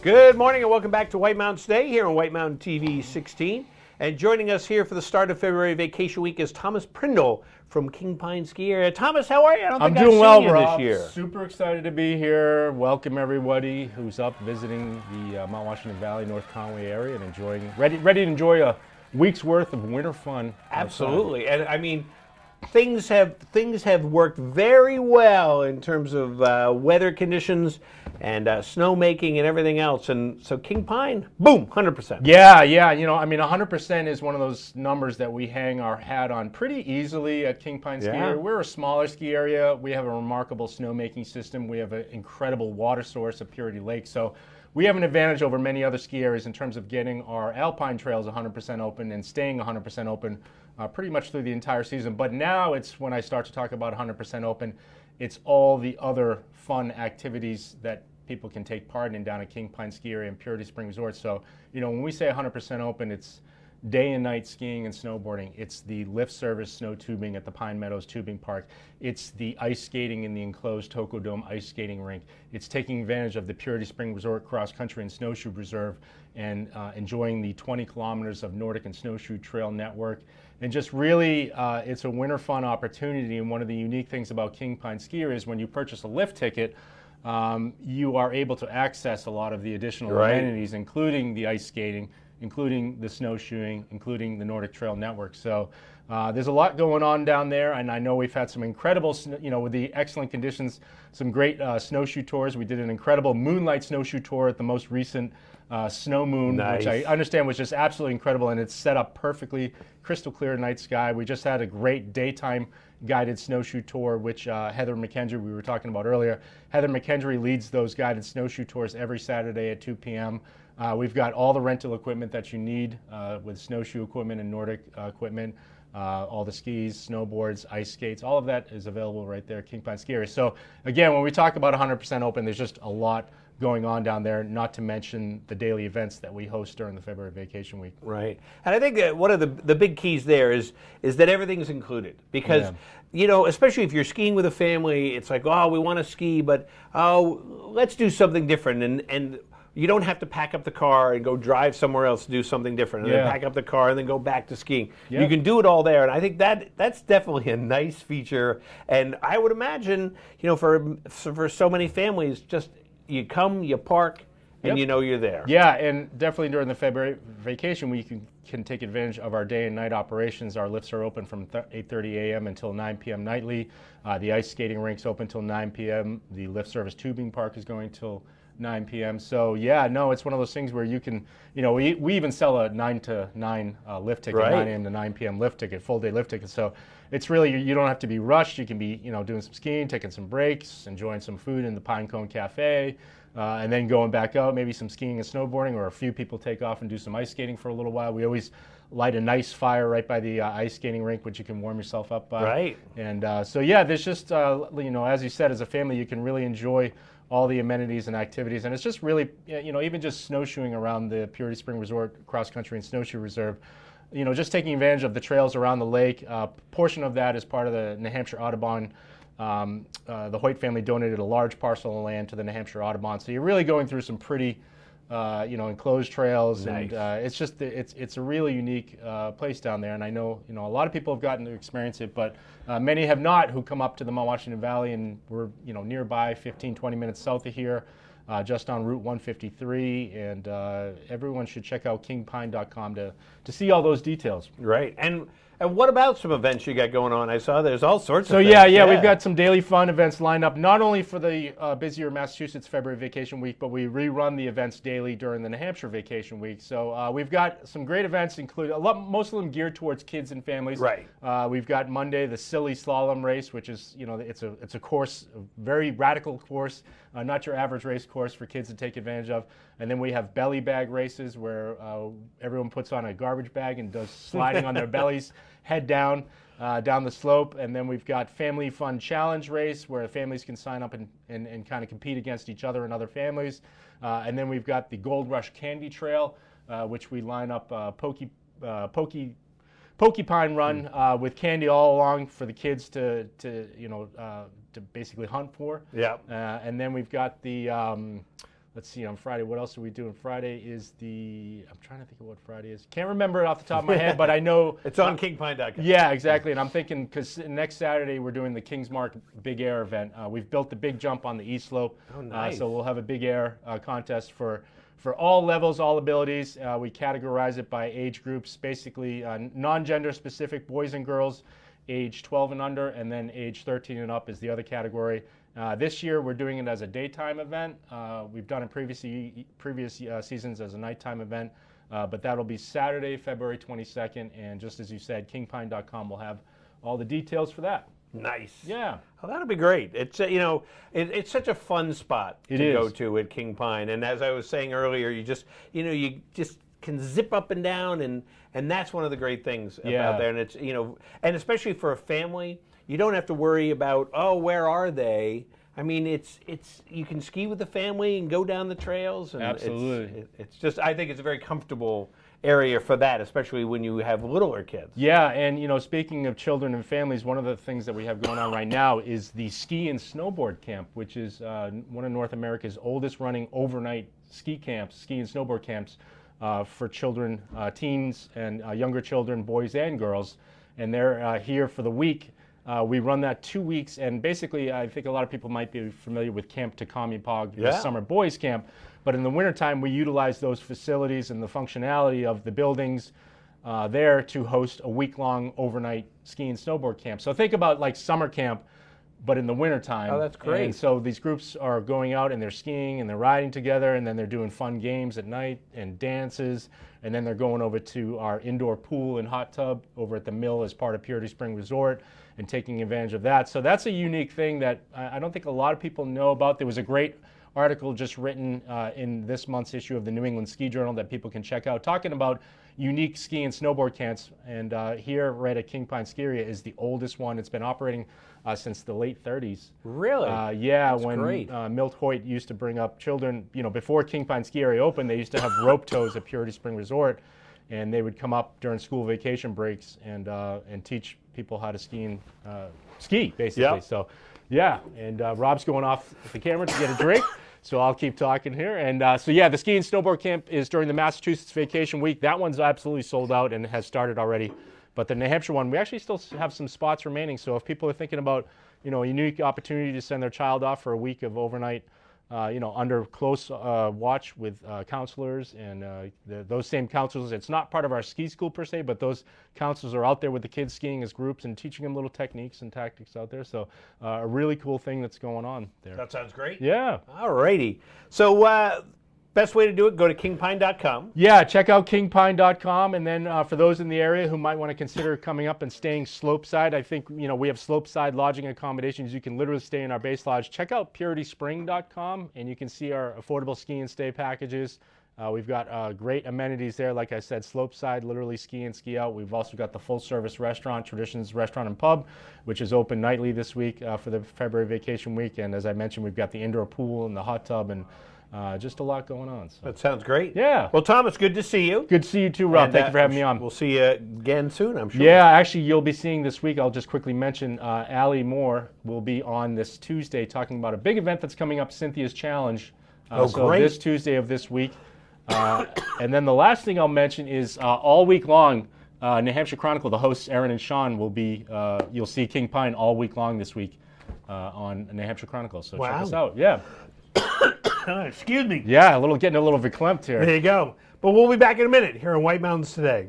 Good morning and welcome back to White Mountain Today here on White Mountain TV 16. And joining us here for the start of February vacation week is Thomas Prndl from King Pine Ski Area. Thomas, how are you? I'm doing well, Rob. This year. Super excited to be here. Welcome everybody who's up visiting the Mount Washington Valley, North Conway area and ready to enjoy a week's worth of winter fun. Absolutely. And I mean, things have worked very well in terms of weather conditions and snowmaking and everything else. And so King Pine, boom, 100%. Yeah. You know, I mean, 100% is one of those numbers that we hang our hat on pretty easily at King Pine Ski Area. We're a smaller ski area. We have a remarkable snowmaking system. We have an incredible water source at Purity Lake. So we have an advantage over many other ski areas in terms of getting our alpine trails 100% open and staying 100% open pretty much through the entire season. But now it's when I start to talk about 100% open, it's all the other fun activities that people can take part in down at King Pine Ski Area and Purity Spring Resort. So, you know, when we say 100% open, it's day and night skiing and snowboarding. It's the lift service snow tubing at the Pine Meadows Tubing Park. It's the ice skating in the enclosed Toko Dome ice skating rink. It's taking advantage of the Purity Spring Resort Cross Country and Snowshoe Reserve and enjoying the 20 kilometers of Nordic and Snowshoe Trail network. And just really, it's a winter fun opportunity. And one of the unique things about King Pine Ski Area is when you purchase a lift ticket, you are able to access a lot of the additional amenities, including the ice skating, including the snowshoeing, including the Nordic Trail Network. So there's a lot going on down there, and I know we've had some incredible, with the excellent conditions, some great snowshoe tours. We did an incredible moonlight snowshoe tour at the most recent snow moon, which I understand was just absolutely incredible, and it's set up perfectly, crystal clear night sky. We just had a great daytime guided snowshoe tour, which Heather McKendry, we were talking about earlier. Heather McKendry leads those guided snowshoe tours every Saturday at 2 p.m. We've got all the rental equipment that you need with snowshoe equipment and Nordic equipment, all the skis, snowboards, ice skates, all of that is available right there at King Pine Ski Area. So again, when we talk about 100% open, there's just a lot going on down there, not to mention the daily events that we host during the February vacation week. Right. And I think that one of the big keys there is that everything's included. Because, you know, especially if you're skiing with a family, it's like, oh, we want to ski, but let's do something different. And you don't have to pack up the car and go drive somewhere else to do something different, and then pack up the car and then go back to skiing. You can do it all there, and I think that's definitely a nice feature. And I would imagine, you know, for so many families, just you come, you park, and you know you're there. Yeah, and definitely during the February vacation week, you can take advantage of our day and night operations. Our lifts are open from 8:30 a.m. until 9 p.m. nightly. The ice skating rink's open till 9 p.m. The lift service tubing park is going till 9 p.m. So yeah, no, it's one of those things where you can, you know, we even sell a 9 to 9 lift ticket, 9 a.m. to 9 p.m. lift ticket, full day lift ticket. So it's really, you don't have to be rushed. You can be, you know, doing some skiing, taking some breaks, enjoying some food in the Pinecone Cafe, and then going back out, maybe some skiing and snowboarding, or a few people take off and do some ice skating for a little while. We always light a nice fire right by the ice skating rink, which you can warm yourself up by. Right. And so yeah, there's just, you know, as you said, as a family, you can really enjoy all the amenities and activities, and it's just really, you know, even just snowshoeing around the Purity Spring Resort Cross Country and Snowshoe Reserve, you know, just taking advantage of the trails around the lake. Portion of that is part of the New Hampshire Audubon. The Hoyt family donated a large parcel of land to the New Hampshire Audubon, so you're really going through some pretty, you know, enclosed trails, and it's just it's a really unique place down there. And I know, you know, a lot of people have gotten to experience it, but many have not, who come up to the Mount Washington Valley, and we're, you know, nearby, 15-20 minutes south of here, just on Route 153, and everyone should check out kingpine.com to see all those details. Right. And what about some events you got going on? I saw there's all sorts of things. So yeah, we've got some daily fun events lined up, not only for the busier Massachusetts February vacation week, but we rerun the events daily during the New Hampshire vacation week. So we've got some great events, including most of them geared towards kids and families. Right. We've got Monday the Silly Slalom Race, which is, you know, it's a course, a very radical course, not your average race course for kids to take advantage of. And then we have belly bag races where everyone puts on a garbage bag and does sliding on their bellies, head down the slope. And then we've got Family Fun Challenge Race where families can sign up and kind of compete against each other and other families. And then we've got the Gold Rush Candy Trail, which we line up Porcupine Run with candy all along for the kids to basically hunt for. Yeah. And then we've got the let's see, on Friday, what else are we doing? Friday is I'm trying to think of what Friday is. Can't remember it off the top of my head, but I know. It's on kingpine.com. Yeah, exactly. And I'm thinking, because next Saturday we're doing the Kingsmark Big Air event. We've built the big jump on the east slope. Oh, nice. So we'll have a big air contest for all levels, all abilities. We categorize it by age groups, basically non-gender specific, boys and girls, age 12 and under, and then age 13 and up is the other category. This year we're doing it as a daytime event. We've done it previous seasons as a nighttime event, but that'll be Saturday, February 22nd, and just as you said, kingpine.com will have all the details for that. Nice. Yeah. Well, that'll be great. It's it's such a fun spot to go to at King Pine, and as I was saying earlier, you just can zip up and down, and that's one of the great things about there. And it's and especially for a family, you don't have to worry about, oh, where are they? I mean, it's you can ski with the family and go down the trails. And absolutely. It's just, I think it's a very comfortable area for that, especially when you have littler kids. Yeah, and speaking of children and families, one of the things that we have going on right now is the Ski and Snowboard Camp, which is one of North America's oldest running overnight ski and snowboard camps for children, teens, and younger children, boys and girls. And they're here for the week. We run that 2 weeks, and basically I think a lot of people might be familiar with Camp Takamipog, the summer boys camp, but in the wintertime we utilize those facilities and the functionality of the buildings there to host a week-long overnight ski and snowboard camp. So think about like summer camp, but in the wintertime. Oh, that's great. And so these groups are going out and they're skiing and they're riding together, and then they're doing fun games at night and dances, and then they're going over to our indoor pool and hot tub over at the Mill as part of Purity Spring Resort and taking advantage of that. So that's a unique thing that I don't think a lot of people know about. There was a great article just written in this month's issue of the New England Ski Journal that people can check out, talking about unique ski and snowboard camps. And here right at King Pine Ski Area is the oldest one. It's been operating since the late 30s. Really? Yeah, that's when great. Milt Hoyt used to bring up children, before King Pine Ski Area opened, they used to have rope tows at Purity Spring Resort, and they would come up during school vacation breaks and teach people how to ski basically. Yep. So yeah, and Rob's going off the camera to get a drink. So I'll keep talking here. And so yeah, the ski and snowboard camp is during the Massachusetts vacation week. That one's absolutely sold out and has started already. But the New Hampshire one, we actually still have some spots remaining. So if people are thinking about, a unique opportunity to send their child off for a week of overnight, under close watch with counselors and those same counselors. It's not part of our ski school per se, but those counselors are out there with the kids skiing as groups and teaching them little techniques and tactics out there. So a really cool thing that's going on there. That sounds great. Yeah. All righty. So best way to do it, go to kingpine.com. Yeah, check out kingpine.com. And then for those in the area who might want to consider coming up and staying slopeside, I think, we have Slopeside Lodging accommodations. You can literally stay in our base lodge. Check out purityspring.com, and you can see our affordable ski and stay packages. We've got great amenities there. Like I said, Slopeside, literally ski in, ski out. We've also got the full-service restaurant, Traditions Restaurant and Pub, which is open nightly this week for the February vacation week. And as I mentioned, we've got the indoor pool and the hot tub, and just a lot going on. So. That sounds great. Yeah. Well, Tom, it's good to see you. Good to see you too, Rob. And, thank you for having me on. We'll see you again soon, I'm sure. Yeah, actually, you'll be seeing this week. I'll just quickly mention Allie Moore will be on this Tuesday talking about a big event that's coming up, Cynthia's Challenge. So great. This Tuesday of this week. And then the last thing I'll mention is all week long, New Hampshire Chronicle, the hosts Aaron and Sean will be, you'll see King Pine all week long this week on New Hampshire Chronicle. So check us out. Yeah. Excuse me. Yeah, getting a little verklempt here. There you go. But we'll be back in a minute here on White Mountains Today.